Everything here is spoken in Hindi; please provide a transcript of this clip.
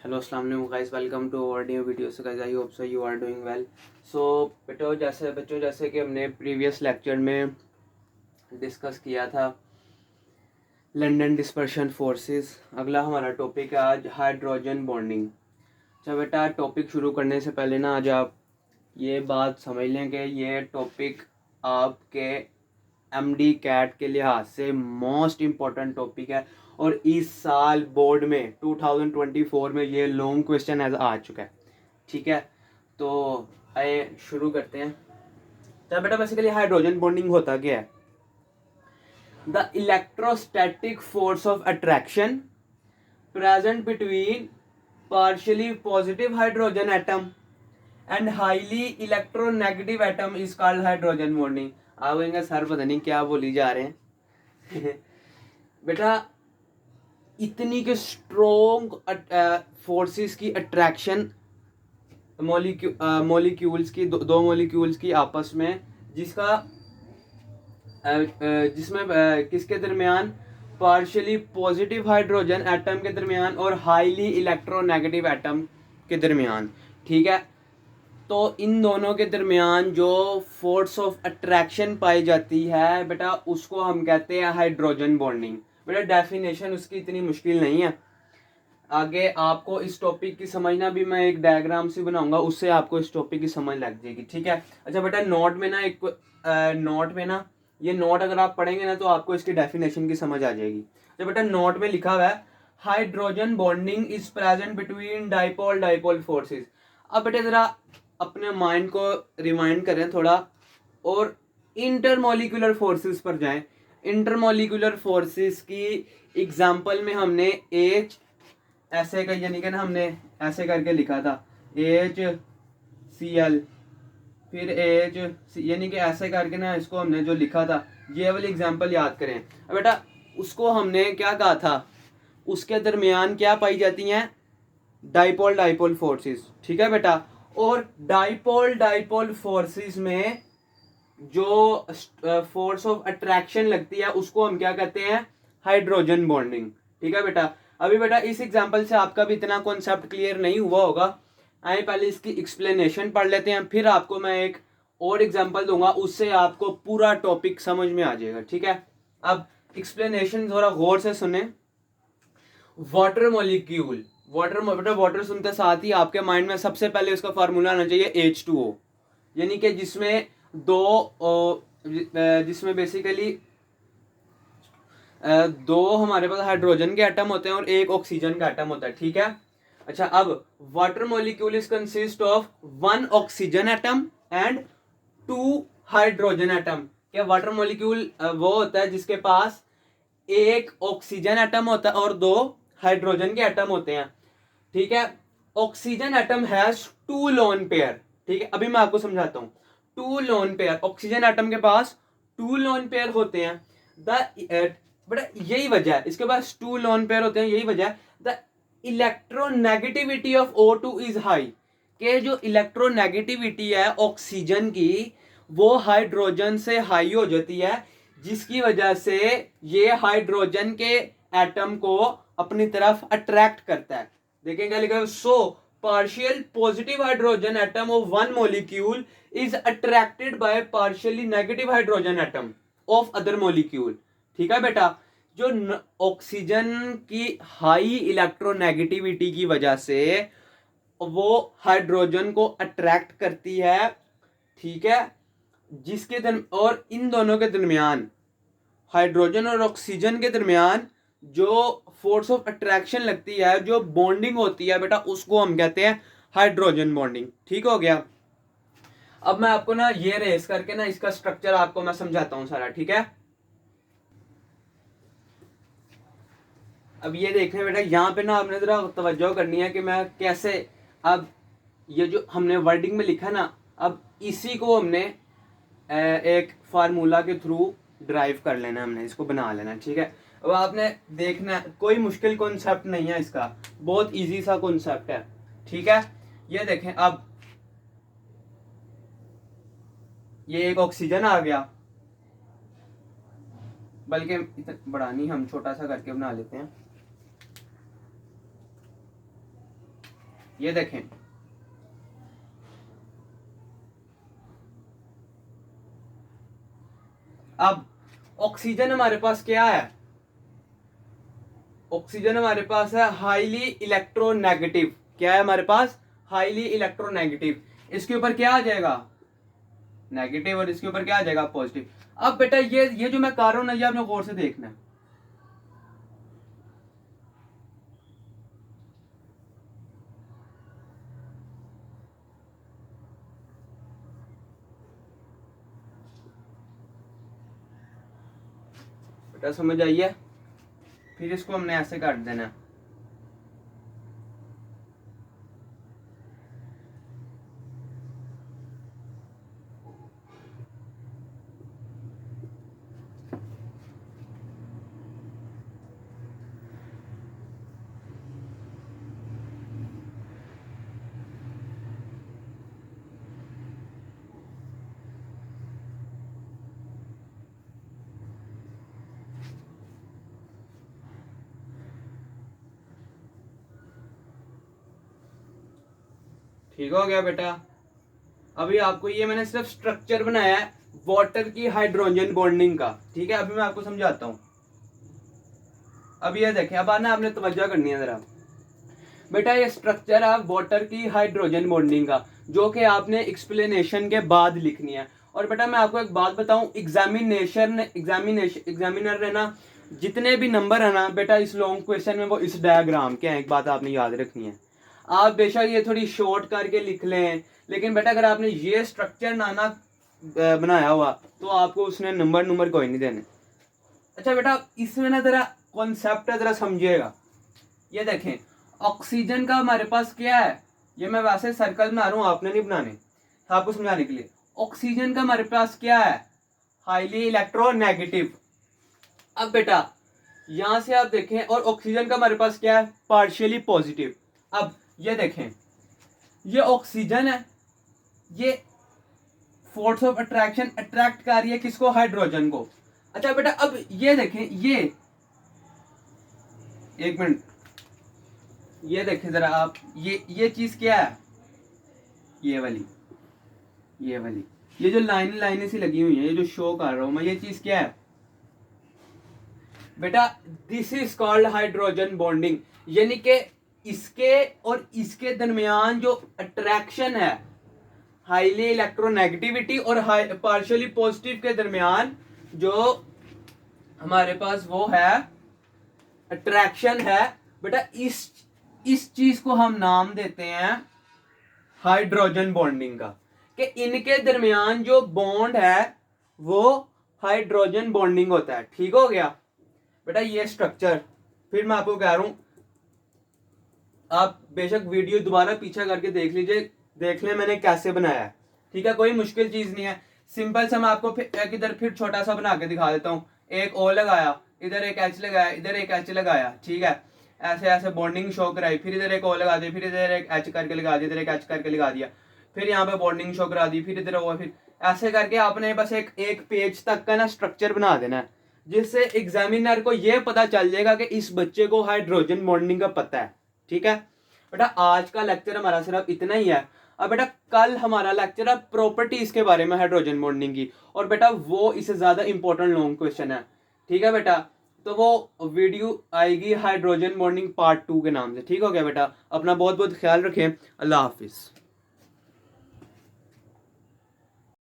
हेलो अस्सलाम वालेकुम guys, welcome to our new video. So guys I hope so you are doing well. So बच्चों जैसे कि हमने प्रीवियस लेक्चर में डिस्कस किया था लंदन डिस्पर्शन फोर्सेस, अगला हमारा टॉपिक है आज हाइड्रोजन बॉन्डिंग। अच्छा बेटा, टॉपिक शुरू करने से पहले ना आज आप ये बात समझ लें कि ये टॉपिक आपके एमडी कैट के लिहाज से मोस्ट इम्पॉर्टेंट टॉपिक है और इस साल बोर्ड में 2024 में ये लॉन्ग क्वेश्चन एज आ चुका है। ठीक है, तो आइए शुरू करते हैं। तो बेटा बेसिकली हाइड्रोजन बॉन्डिंग होता क्या है? The electrostatic force of attraction present between partially positive hydrogen atom and highly electronegative atom is called hydrogen bonding। आप कहेंगे सर पता नहीं क्या बोली जा रहे हैं बेटा, इतनी के स्ट्रोंग फोर्सेस की अट्रैक्शन मॉलिक्यूल्स की दो मॉलिक्यूल्स की आपस में, जिसमें किसके दरमियान पार्शियली पॉजिटिव हाइड्रोजन एटम के दरमियान और हाईली इलेक्ट्रोनेगेटिव एटम के दरमियान। ठीक है, तो इन दोनों के दरमियान जो फोर्स ऑफ अट्रैक्शन पाई जाती है बेटा, उसको हम कहते हैं हाइड्रोजन बॉन्डिंग। बेटा डेफिनेशन उसकी इतनी मुश्किल नहीं है, आगे आपको इस टॉपिक की समझना भी मैं एक डायग्राम से बनाऊंगा, उससे आपको इस टॉपिक की समझ लग जाएगी। ठीक है, अच्छा बेटा नोट में ना ये नोट अगर आप पढ़ेंगे ना तो आपको इसकी डेफिनेशन की समझ आ जाएगी। तो बेटा नोट में लिखा हुआ है hydrogen bonding is present between dipole dipole forces. अब बेटा जरा अपने माइंड को रिमाइंड करें थोड़ा और इंटरमोलिकुलर फोर्सेस पर जाएं। इंटरमोलिकुलर फोर्सेस की एग्जांपल में हमने एच ऐसे कर यानी कि ना हमने ऐसे करके लिखा था HCl, फिर एच यानी कि ऐसे करके ना इसको हमने जो लिखा था, ये वाली एग्जांपल याद करें। अब बेटा उसको हमने क्या कहा था, उसके दरमियान क्या पाई जाती हैं? Dipole dipole forces. ठीक है बेटा, और डाइपोल डाइपोल फोर्सेस में जो फोर्स ऑफ अट्रैक्शन लगती है उसको हम क्या कहते हैं? Hydrogen bonding. ठीक है बेटा, अभी बेटा इस एग्जांपल से आपका भी इतना कॉन्सेप्ट क्लियर नहीं हुआ होगा, आइए पहले इसकी एक्सप्लेनेशन पढ़ लेते हैं, फिर आपको मैं एक और एग्जांपल दूंगा, उससे आपको पूरा टॉपिक समझ में आ जाएगा। ठीक है, अब एक्सप्लेनेशन थोड़ा गौर से सुने। वाटर मॉलिक्यूल, वाटर सुनते साथ ही आपके माइंड में सबसे पहले उसका फार्मूला आना चाहिए H2O, यानी कि जिसमें बेसिकली दो हमारे पास हाइड्रोजन के एटम होते हैं और एक ऑक्सीजन का एटम होता है। ठीक है, अच्छा अब water molecule is consist of 1 oxygen atom and 2 hydrogen atom. क्या वाटर मॉलिक्यूल वो होता है जिसके पास एक ऑक्सीजन एटम होता है और 2 हाइड्रोजन के एटम होते हैं। ठीक है, oxygen atom has 2 lone pair. ठीक है, अभी मैं आपको समझाता हूं। 2 लोन पेयर, ऑक्सीजन एटम के पास 2 लोन पेयर होते हैं। बड़ा यही वजह है इसके पास 2 लोन पेयर होते हैं, यही वजह है the electronegativity of O2 is high, के जो इलेक्ट्रोनेगेटिविटी है ऑक्सीजन की वो हाइड्रोजन से हाई हो जाती है, जिसकी वजह से ये हाइड्रोजन के एटम को अपनी तरफ अट्रैक्ट करता है। देखेंगे लिखा है सो partial positive hydrogen atom of one molecule is attracted by partially negative hydrogen atom of other molecule। ठीक है बेटा, जो ऑक्सीजन की हाई इलेक्ट्रोनेगेटिविटी की वजह से वो हाइड्रोजन को अट्रैक्ट करती है। ठीक है, और इन दोनों के दरमियान, हाइड्रोजन और ऑक्सीजन के दरमियान जो फोर्स ऑफ अट्रैक्शन लगती है, जो बॉन्डिंग होती है बेटा, उसको हम कहते हैं हाइड्रोजन बॉन्डिंग। ठीक हो गया, अब मैं आपको ना ये रेस करके ना इसका स्ट्रक्चर आपको मैं समझाता हूं सारा। ठीक है, अब ये देखें बेटा, यहाँ पे ना आपने जरा तवज्जो करनी है कि मैं कैसे, अब ये जो हमने वर्डिंग में लिखा ना, अब इसी को हमने एक फार्मूला के थ्रू ड्राइव कर लेना, हमने इसको बना लेना। ठीक है, अब आपने देखना, कोई मुश्किल कॉन्सेप्ट नहीं है इसका, बहुत इजी सा कॉन्सेप्ट है। ठीक है, ये देखें, अब ये एक ऑक्सीजन आ गया, बल्कि इतना बड़ा नहीं, हम छोटा सा करके बना लेते हैं। ये देखें, अब ऑक्सीजन हमारे पास क्या है, ऑक्सीजन हमारे पास है हाईली इलेक्ट्रोनेगेटिव। क्या है हमारे पास, हाईली इलेक्ट्रोनेगेटिव। इसके ऊपर क्या आ जाएगा, नेगेटिव, और इसके ऊपर क्या आ जाएगा, पॉजिटिव। अब बेटा ये जो मैं कर रहा हूं ना, ये आपने गौर से देखना है। बेटा समझ आइए, फिर इसको हमने ऐसे काट देना है। ठीक हो गया बेटा। अभी आपको ये मैंने सिर्फ स्ट्रक्चर बनाया है वाटर की हाइड्रोजन बॉन्डिंग का, ठीक है। अभी मैं आपको समझाता हूँ। अब ये देखें, अब आना आपने तवज्जो करनी है जरा। बेटा ये स्ट्रक्चर है वाटर की हाइड्रोजन बॉन्डिंग का, जो कि आपने एक्सप्लेनेशन के बाद लिखनी है। और बेटा मैं आपको एक बात बताऊं, एग्जामिनर ने ना जितने भी नंबर है ना बेटा इस लॉन्ग क्वेश्चन में, वो इस डायग्राम के हैं। एक बात आपने याद रखनी है, आप बेशक ये थोड़ी शॉर्ट करके लिख लें, लेकिन बेटा अगर आपने ये स्ट्रक्चर ना बनाया हुआ तो आपको उसने नंबर कोई नहीं देने। अच्छा बेटा इसमें ना जरा कॉन्सेप्ट है, जरा समझिएगा। ये देखें, ऑक्सीजन का हमारे पास क्या है, ये मैं वैसे सर्कल बना रहा हूं, आपने नहीं बनाने, आपको समझाने के लिए। ऑक्सीजन का हमारे पास क्या है, हाईली इलेक्ट्रोनेगेटिव। अब बेटा यहां से आप देखें, और ऑक्सीजन का हमारे पास क्या है, पार्शियली पॉजिटिव। अब ये देखें, ये ऑक्सीजन है, ये फोर्स ऑफ अट्रैक्शन अट्रैक्ट कर रही है किसको, हाइड्रोजन को। अच्छा बेटा अब ये देखें, ये एक मिनट, ये देखें जरा आप, ये चीज क्या है, ये वाली ये जो लाइनें सी लगी हुई है, ये जो शो कर रहा हूं मैं, ये चीज क्या है बेटा, this is called hydrogen bonding. यानी कि इसके और इसके दरमियान जो अट्रैक्शन है, हाईली इलेक्ट्रोनेगेटिविटी और पार्शियली पॉजिटिव के दरमियान जो हमारे पास वो है अट्रैक्शन है बेटा, इस चीज को हम नाम देते हैं हाइड्रोजन बॉन्डिंग का, कि इनके दरमियान जो बॉन्ड है वो हाइड्रोजन बॉन्डिंग होता है। ठीक हो गया बेटा ये स्ट्रक्चर। फिर मैं आपको कह रहा हूं, आप बेशक वीडियो दोबारा पीछे करके देख लीजिए, देख लें मैंने कैसे बनाया है, ठीक है। कोई मुश्किल चीज नहीं है, सिंपल सा। मैं आपको इधर फिर छोटा सा बना के दिखा देता हूँ। एक ओ लगाया, इधर एक एच लगाया, इधर एक एच लगाया, ठीक है। ऐसे ऐसे बॉन्डिंग शो कराई, फिर इधर एक ओ लगा दी, फिर इधर एक एच करके लगा दिया, इधर एक एच करके लगा दिया, फिर यहाँ पे बॉन्डिंग शो करा दी, फिर इधर ओ, फिर ऐसे करके आपने बस एक पेज तक का ना स्ट्रक्चर बना देना है, जिससे एग्जामिनर को यह पता चल जाएगा कि इस बच्चे को हाइड्रोजन बॉन्डिंग का पता है। ठीक है बेटा, आज का लेक्चर हमारा सिर्फ इतना ही है। अब बेटा कल हमारा लेक्चर है प्रॉपर्टीज के बारे में हाइड्रोजन बॉन्डिंग की, और बेटा वो इससे ज्यादा इंपॉर्टेंट लॉन्ग क्वेश्चन है। ठीक है बेटा, तो वो वीडियो आएगी हाइड्रोजन बॉन्डिंग पार्ट 2 के नाम से। ठीक हो गया बेटा, अपना बहुत बहुत ख्याल रखें। अल्लाह हाफिज।